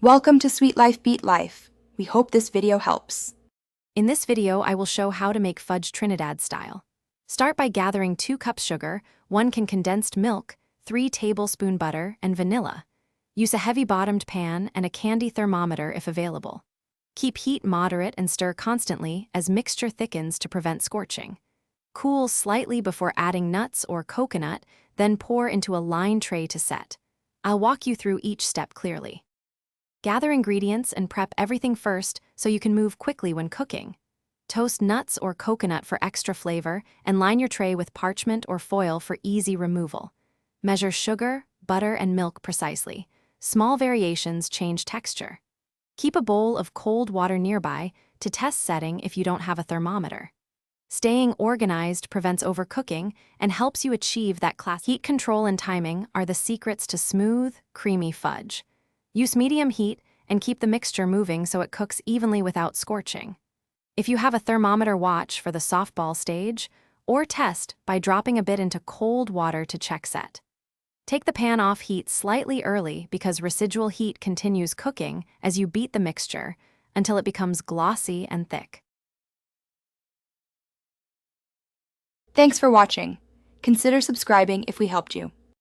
Welcome to Sweet Life Beat Life. We hope this video helps. In this video, I will show how to make fudge Trinidad style. Start by gathering 2 cups sugar, 1 can condensed milk, 3 tablespoon butter, and vanilla. Use a heavy-bottomed pan and a candy thermometer if available. Keep heat moderate and stir constantly as mixture thickens to prevent scorching. Cool slightly before adding nuts or coconut, then pour into a lined tray to set. I'll walk you through each step clearly. Gather ingredients and prep everything first so you can move quickly when cooking. Toast nuts or coconut for extra flavor and line your tray with parchment or foil for easy removal. Measure sugar, butter, and milk precisely. Small variations change texture. Keep a bowl of cold water nearby to test setting if you don't have a thermometer. Staying organized prevents overcooking and helps you achieve that class. Heat control and timing are the secrets to smooth, creamy fudge. Use medium heat and keep the mixture moving so it cooks evenly without scorching. If you have a thermometer, watch for the softball stage, or test by dropping a bit into cold water to check set. Take the pan off heat slightly early because residual heat continues cooking as you beat the mixture until it becomes glossy and thick. Thanks for watching. Consider subscribing if we helped you.